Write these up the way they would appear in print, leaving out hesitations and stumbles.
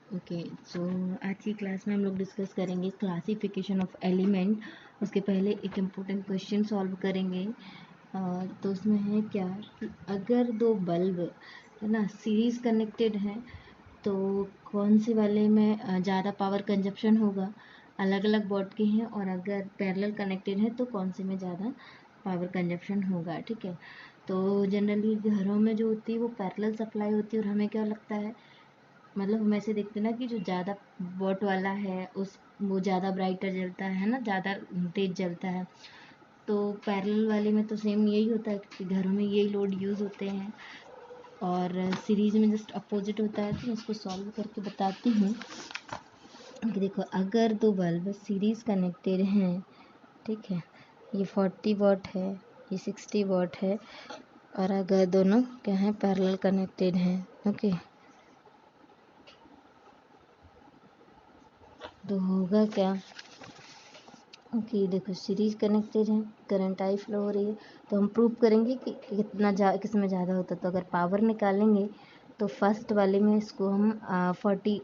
Okay, सो आज की class में हम लोग डिस्कस करेंगे क्लासिफिकेशन ऑफ एलिमेंट। उसके पहले एक इम्पोर्टेंट क्वेश्चन सॉल्व करेंगे। तो उसमें है क्या कि अगर दो बल्ब है ना सीरीज कनेक्टेड हैं तो कौन से वाले में ज़्यादा पावर कंजप्शन होगा, अलग अलग बोर्ड के हैं, और अगर पैरेलल कनेक्टेड है तो कौन से में ज़्यादा पावर कंजप्शन होगा। ठीक है, तो जनरली घरों में जो होती है वो पैरेलल सप्लाई होती है, और हमें क्या लगता है, मतलब हम ऐसे देखते हैं ना कि जो ज़्यादा वॉट वाला है उस वो ज़्यादा ब्राइटर जलता है ना, ज़्यादा तेज जलता है। तो पैरेलल वाले में तो सेम यही होता है क्योंकि घरों में यही लोड यूज़ होते हैं, और सीरीज में जस्ट अपोजिट होता है। तो मैं इसको सॉल्व करके बताती हूँ कि देखो, अगर दो बल्ब सीरीज कनेक्टेड हैं, ठीक है, ये 40 वॉट है, ये 60 वॉट है, और अगर दोनों क्या हैं पैरेलल कनेक्टेड हैं, ओके, तो होगा क्या। ओके, देखो सीरीज कनेक्टेड है, करंट आई फ्लो हो रही है, तो हम प्रूव करेंगे कि किस में ज़्यादा होता है। तो अगर पावर निकालेंगे तो फर्स्ट वाले में इसको हम 40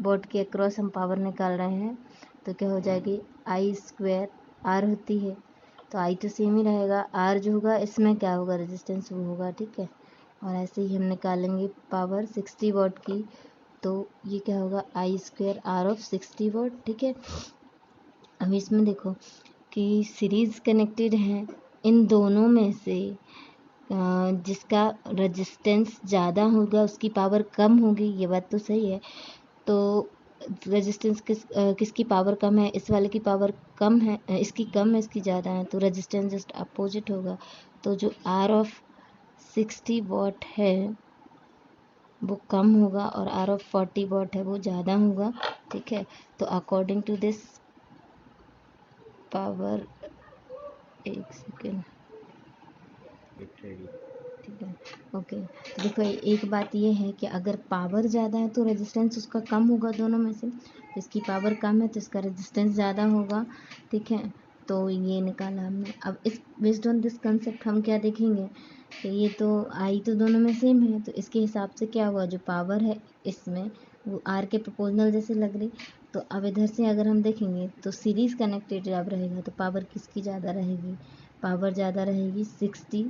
वोल्ट के अक्रॉस हम पावर निकाल रहे हैं, तो क्या हो जाएगी, आई स्क्वायर आर होती है, तो आई तो सेम ही रहेगा, आर जो होगा इसमें क्या होगा, रेजिस्टेंस वो होगा। ठीक है, और ऐसे ही हम निकालेंगे पावर 60 वॉट की, तो ये क्या होगा, आई स्क्वायर आर ऑफ 60 वॉट। ठीक है, अब इसमें देखो कि सीरीज कनेक्टेड है, इन दोनों में से जिसका रेजिस्टेंस ज़्यादा होगा उसकी पावर कम होगी, ये बात तो सही है। तो रेजिस्टेंस किसकी पावर कम है, इस वाले की पावर कम है, इसकी कम है, इसकी ज़्यादा है, तो रेजिस्टेंस जस्ट अपोजिट होगा। तो जो आर ऑफ 60 वॉट है वो कम होगा और आर ऑफ 40 वॉट है वो ज़्यादा होगा। ठीक है, तो अकॉर्डिंग टू दिस पावर, एक सेकेंड, ठीक है, ओके, तो देखो एक बात ये है कि अगर पावर ज़्यादा है तो रेजिस्टेंस उसका कम होगा दोनों में से, इसकी पावर कम है तो इसका रेजिस्टेंस ज़्यादा होगा। ठीक है, तो ये निकाला हमने। अब इस बेस्ड ऑन दिस कंसेप्ट हम क्या देखेंगे कि ये तो आई तो दोनों में सेम है, तो इसके हिसाब से क्या हुआ, जो पावर है इसमें वो आर के प्रोपोर्शनल जैसे लग रही। तो अब इधर से अगर हम देखेंगे तो सीरीज़ कनेक्टेड जब रहेगा तो पावर किसकी ज़्यादा रहेगी, पावर ज़्यादा रहेगी 40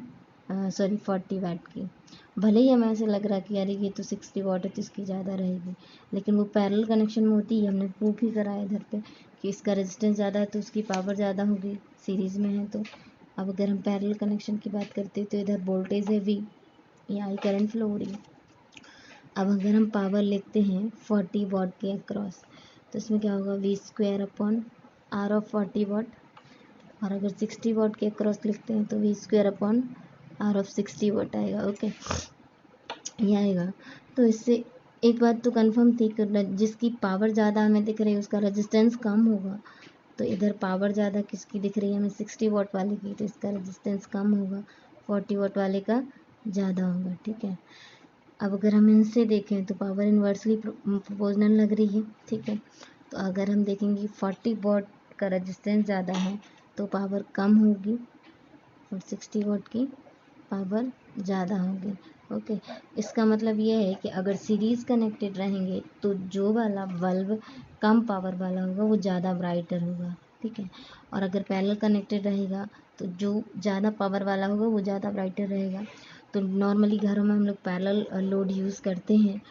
वाट की। भले ही हमें ऐसे लग रहा है कि यार ये तो 60 वाट है तो इसकी ज़्यादा रहेगी, लेकिन वो पैरेलल कनेक्शन में होती है, हमने प्रूफ ही करा है इधर पे कि इसका रेजिस्टेंस ज़्यादा है तो उसकी पावर ज़्यादा होगी, सीरीज़ में है तो। अब अगर हम पैरेलल कनेक्शन की बात करते हैं तो इधर वोल्टेज है V, ये आई करंट फ्लो हो रही है। अब अगर हम पावर लिखते हैं 40 वाट के अक्रॉस, तो इसमें क्या होगा, V square upon R of 40 watt, और अगर 60 वाट के अक्रॉस लिखते हैं तो V square upon R of 60 watt आएगा। ओके, ये आएगा। तो इससे एक बात तो कंफर्म थी कि जिसकी पावर ज़्यादा हमें दिख रही है उसका रेजिस्टेंस कम होगा। तो इधर पावर ज़्यादा किसकी दिख रही है हमें, 60 वाट वाले की, तो इसका रेजिस्टेंस कम होगा, 40 वाट वाले का ज़्यादा होगा। ठीक है, अब अगर हम इनसे देखें तो पावर इन्वर्सली प्रोपोर्शनल लग रही है। ठीक है, तो अगर हम देखेंगे 40 वाट का रेजिस्टेंस ज़्यादा है तो पावर कम होगी, और 60 वाट की पावर ज़्यादा होगी। ओके, इसका मतलब ये है कि अगर सीरीज़ कनेक्टेड रहेंगे तो जो वाला बल्ब कम पावर वाला होगा वो ज़्यादा ब्राइटर होगा। ठीक है, और अगर पैरेलल कनेक्टेड रहेगा तो जो ज़्यादा पावर वाला होगा वो ज़्यादा ब्राइटर रहेगा। तो नॉर्मली घरों में हम लोग पैरेलल लोड यूज़ करते हैं,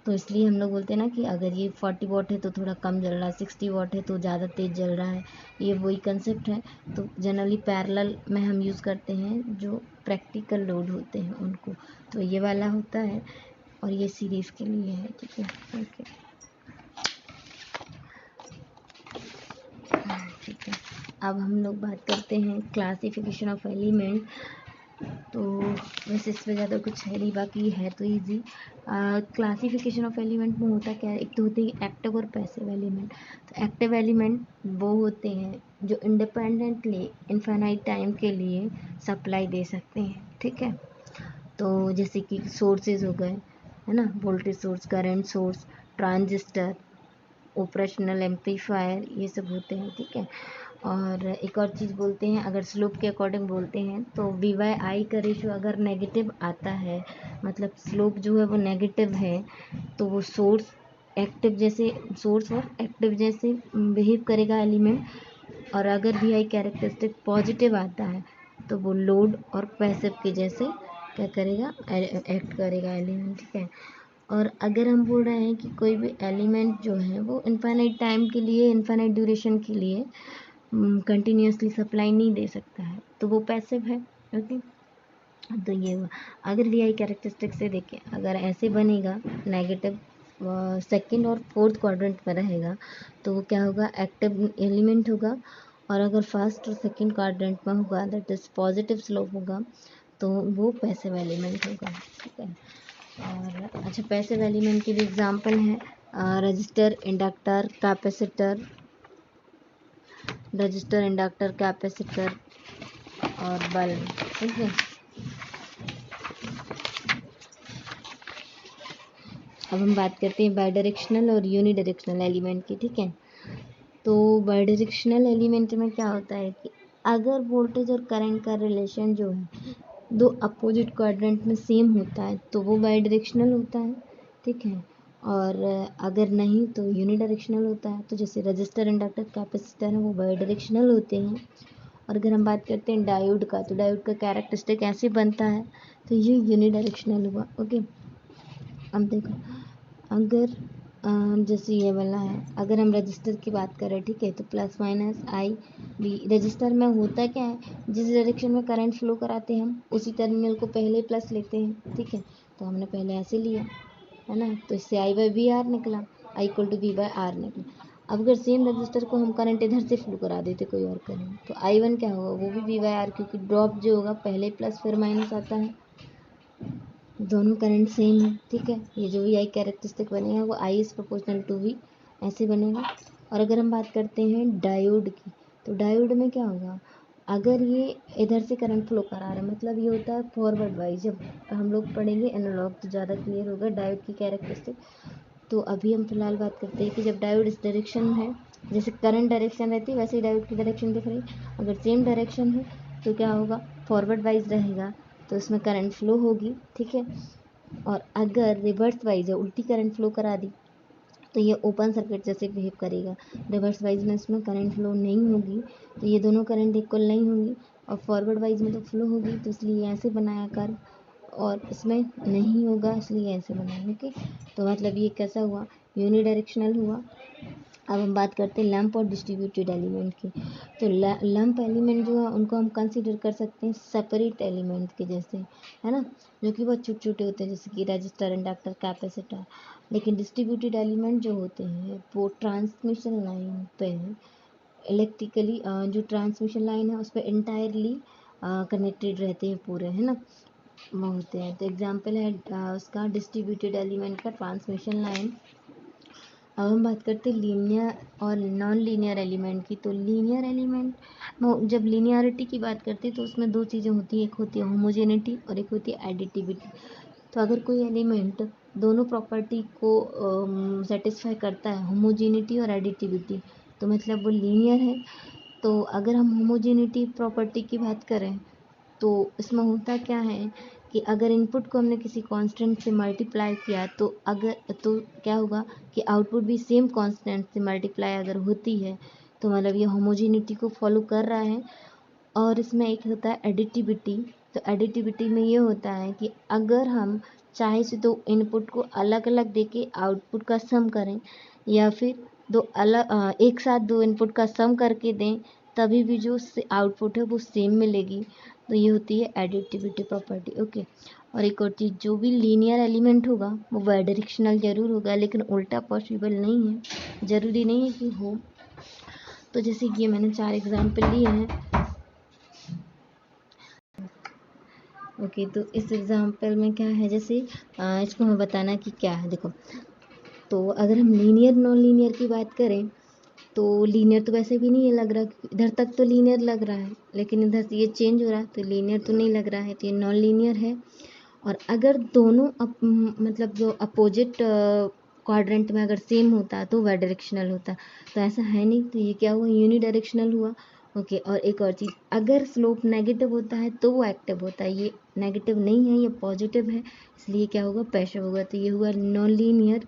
तो इसलिए हम लोग बोलते हैं ना कि अगर ये 40 वॉट है तो थोड़ा कम जल रहा है, 60 वॉट है तो ज़्यादा तेज़ जल रहा है, ये वही कंसेप्ट है। तो जनरली पैरेलल में हम यूज़ करते हैं जो प्रैक्टिकल लोड होते हैं उनको, तो ये वाला होता है, और ये सीरीज़ के लिए है। ठीक है, ओके, ठीक है, अब हम लोग बात करते हैं क्लासिफिकेशन ऑफ एलिमेंट। तो वैसे इसमें ज़्यादा कुछ है नहीं, बाकी है तो ईजी। क्लासिफिकेशन ऑफ एलिमेंट में होता क्या है, एक तो होते हैं एक्टिव और पैसिव एलिमेंट। तो एक्टिव एलिमेंट वो होते हैं जो इंडिपेंडेंटली इनफाइनाइट टाइम के लिए सप्लाई दे सकते हैं। ठीक है, तो जैसे कि सोर्सेज हो गए, है ना, voltage source, current source, transistor, operational amplifier, ये सब होते हैं। ठीक है, और एक और चीज़ बोलते हैं, अगर स्लोप के अकॉर्डिंग बोलते हैं तो V/I का रेशो अगर नेगेटिव आता है, मतलब स्लोप जो है वो नेगेटिव है, तो वो सोर्स एक्टिव जैसे सोर्स और एक्टिव जैसे बिहेव करेगा एलिमेंट, और अगर वी आई कैरेक्टरिस्टिक पॉजिटिव आता है तो वो लोड और पैसिव के जैसे क्या करेगा, एक्ट करेगा एलिमेंट, ठीक है। और अगर हम बोल रहे हैं कि कोई भी एलिमेंट जो है वो इनफाइनाइट टाइम के लिए, इनफाइनाइट ड्यूरेशन के लिए कंटिन्यूसली सप्लाई नहीं दे सकता है तो वो पैसिव है, ओके। तो ये हुआ। अगर वी आई कैरेक्टरिस्टिक से देखें, अगर ऐसे बनेगा नेगेटिव सेकंड और फोर्थ क्वाड्रेंट में रहेगा तो वो क्या होगा, एक्टिव एलिमेंट होगा। और अगर फर्स्ट और सेकंड क्वाड्रेंट में होगा, दैट इज पॉजिटिव स्लोप होगा, तो वो पैसिव एलिमेंट होगा, ठीक है। और अच्छा, पैसिव एलिमेंट के भी एग्जांपल हैं register, inductor, capacitor, register, inductor, capacitor और बल्ब, ठीक है। अब हम बात करते हैं बाई डायरेक्शनल और यूनी डायरेक्शनल एलिमेंट की, ठीक है। तो बाई डायरेक्शनल एलिमेंट में क्या होता है कि अगर वोल्टेज और करंट का रिलेशन जो है दो अपोजिट क्वाड्रेंट में सेम होता है तो वो बाई डायरेक्शनल होता है, ठीक है। और अगर नहीं तो यूनी डायरेक्शनल होता है। तो जैसे रजिस्टर, इंडक्टर, कैपेसिटर है वो बाई डायरेक्शनल होते हैं। और अगर हम बात करते हैं डायोड का, तो डायोड का कैरेक्टरिस्टिक ऐसे बनता है, तो ये यूनी डायरेक्शनल हुआ, ओके। अब देखो, अगर जैसे ये वाला है, अगर हम रजिस्टर की बात करें, ठीक है, तो प्लस माइनस आई बी, रजिस्टर में होता क्या है, जिस डायरेक्शन में करंट फ्लो कराते हैं हम उसी टर्मिनल को पहले प्लस लेते हैं, ठीक है। तो हमने पहले ऐसे लिया है ना, तो इससे आई बाई बी आर निकला, I equal to B by R निकला। अब अगर सेम रजिस्टर को हम करंट इधर से फ्लो करा देते कोई और करंट, तो आई वन क्या होगा, वो भी बी बाई आर, क्योंकि ड्रॉप जो होगा पहले प्लस फिर माइनस आता है, दोनों करंट सेम है, ठीक है। ये जो भी आई कैरेक्टरिस्टिक बनेगा वो I is proportional to we, ऐसे बनेगा। और अगर हम बात करते हैं डायोड की, तो डायोड में क्या होगा, अगर ये इधर से करंट फ्लो करा रहा है, मतलब ये होता है फॉरवर्ड वाइज। जब हम लोग पढ़ेंगे एनालॉग तो ज़्यादा क्लियर होगा डायोड की कैरेक्टरिस्टिक। तो अभी हम फिलहाल बात करते हैं कि जब डायोड इस डायरेक्शन में है, जैसे करंट डायरेक्शन रहती है वैसे ही डायोड की डायरेक्शन दिख रही है। अगर सेम डायरेक्शन है तो क्या होगा, फॉरवर्ड वाइज रहेगा, तो इसमें करंट फ्लो होगी, ठीक है। और अगर रिवर्स वाइज है, उल्टी करंट फ्लो करा दी, तो ये ओपन सर्किट जैसे बिहेव करेगा। रिवर्स वाइज में इसमें करंट फ्लो नहीं होगी, तो ये दोनों करंट इक्वल नहीं होंगी, और फॉरवर्ड वाइज में तो फ्लो होगी, तो इसलिए ऐसे बनाया कर, और इसमें नहीं होगा इसलिए ऐसे बनाया, ओके। तो मतलब ये कैसा हुआ, यूनी डायरेक्शनल हुआ। अब हम बात करते हैं लंप और डिस्ट्रीब्यूटेड एलिमेंट की। तो लंप एलिमेंट जो है उनको हम कंसीडर कर सकते हैं सेपरेट एलिमेंट के जैसे, है ना, जो कि बहुत छोटे छोटे होते हैं, जैसे कि रजिस्टर, इंडक्टर, कैपेसिटर। लेकिन डिस्ट्रीब्यूटेड एलिमेंट जो होते हैं वो ट्रांसमिशन लाइन पे इलेक्ट्रिकली, जो ट्रांसमिशन लाइन है उस पर इंटायरली कनेक्टेड रहते हैं पूरे, है ना, वो होते हैं। तो एग्जाम्पल है उसका डिस्ट्रीब्यूटेड एलिमेंट का ट्रांसमिशन लाइन। अब हम बात करते हैं लीनियर और नॉन लीनियर एलिमेंट की। तो लीनियर एलिमेंट, जब लीनियरिटी की बात करते हैं तो उसमें दो चीज़ें होती हैं, एक होती है होमोजेनिटी और एक होती है एडिटिविटी। तो अगर कोई एलिमेंट दोनों प्रॉपर्टी को सेटिस्फाई करता है, होमोजेनिटी और एडिटिविटी, तो मतलब वो लीनियर है। तो अगर हम होमोजेनिटी प्रॉपर्टी की बात करें तो इसमें होता क्या है कि अगर इनपुट को हमने किसी कांस्टेंट से मल्टीप्लाई किया तो क्या होगा कि आउटपुट भी सेम कांस्टेंट से मल्टीप्लाई अगर होती है, तो मतलब ये होमोजेनिटी को फॉलो कर रहा है। और इसमें एक होता है एडिटिविटी। तो एडिटिविटी में ये होता है कि अगर हम चाहे से तो इनपुट को अलग अलग देके आउटपुट का सम करें, या फिर एक साथ दो इनपुट का सम करके दें, तभी भी जो आउटपुट है वो सेम मिलेगी। तो ये होती है एडिटिविटी प्रॉपर्टी, ओके। और एक और चीज़, जो भी लीनियर एलिमेंट होगा वो बाई डायरेक्शनल जरूर होगा, लेकिन उल्टा पॉसिबल नहीं है, ज़रूरी नहीं है कि हो। तो जैसे कि मैंने 4 एग्जाम्पल लिए हैं, ओके। तो इस एग्जाम्पल में क्या है, जैसे इसको हमें बताना कि क्या है। देखो, तो अगर हम लीनियर नॉन लीनियर की बात करें तो लीनियर तो वैसे भी नहीं है लग रहा, इधर तक तो लीनियर लग रहा है, लेकिन इधर से ये चेंज हो रहा है तो लीनियर तो नहीं लग रहा है, तो ये नॉन लीनियर है। और अगर दोनों मतलब जो अपोजिट क्वाड्रेंट में अगर सेम होता तो बाई डायरेक्शनल होता, तो ऐसा है नहीं, तो ये क्या हुआ, यूनी डायरेक्शनल हुआ, ओके। और एक और चीज़, अगर स्लोप नेगेटिव होता है तो वो एक्टिव होता है, ये नेगेटिव नहीं है, ये पॉजिटिव है, इसलिए क्या होगा, पैसिव होगा। तो ये हुआ नॉन लीनियर।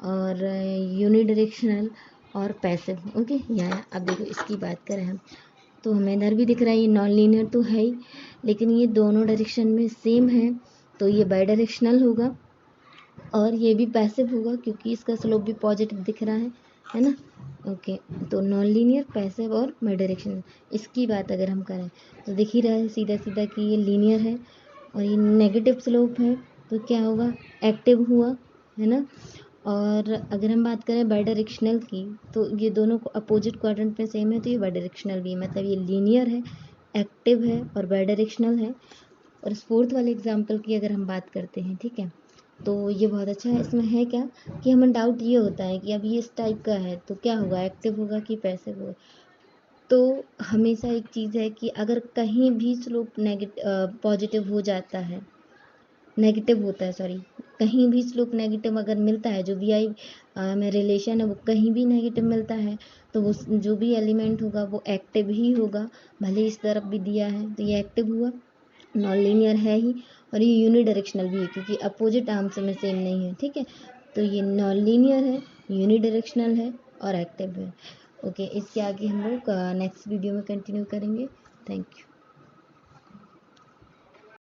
और यूनिडायरेक्शनल और पैसिव। ओके, यहाँ अब देखो इसकी बात करें हम तो हमें इधर भी दिख रहा है ये नॉन लीनियर तो है ही, लेकिन ये दोनों डायरेक्शन में सेम है तो ये बाई डायरेक्शनल होगा, और ये भी पैसिव होगा क्योंकि इसका स्लोप भी पॉजिटिव दिख रहा है ना। ओके, तो नॉन लीनियर, पैसिव और बाई डायरेक्शनल। इसकी बात अगर हम करें तो दिख ही रहा है सीधा सीधा कि ये लीनियर है और ये नेगेटिव स्लोप है, तो क्या होगा, एक्टिव हुआ, है ना। और अगर हम बात करें बाई डायरेक्शनल की तो ये दोनों अपोजिट क्वाड्रेंट में सेम है, तो ये बाई डायरेक्शनल भी है, मतलब ये लीनियर है, एक्टिव है और बाई डायरेक्शनल है। और इस फोर्थ वाले एग्जाम्पल की अगर हम बात करते हैं, ठीक है, तो ये बहुत अच्छा है। इसमें है क्या कि हमें डाउट ये होता है कि अब ये इस टाइप का है तो क्या होगा, एक्टिव होगा कि पैसिव होगा। तो हमेशा एक चीज़ है कि अगर कहीं भी स्लोप पॉजिटिव हो जाता है, नेगेटिव होता है, सॉरी, कहीं भी स्लोप नेगेटिव अगर मिलता है, जो वी आई में रिलेशन है वो कहीं भी नेगेटिव मिलता है, तो वो जो भी एलिमेंट होगा वो एक्टिव ही होगा। भले इस तरफ भी दिया है तो ये एक्टिव हुआ, नॉन लीनियर है ही, और ये यूनिडायरेक्शनल भी है क्योंकि अपोजिट आर्म्स में सेम नहीं है, ठीक है। तो ये नॉन लीनियर है, यूनिडायरेक्शनल है और एक्टिव है। ओके, इसके आगे हम लोग नेक्स्ट वीडियो में कंटिन्यू करेंगे। Thank you.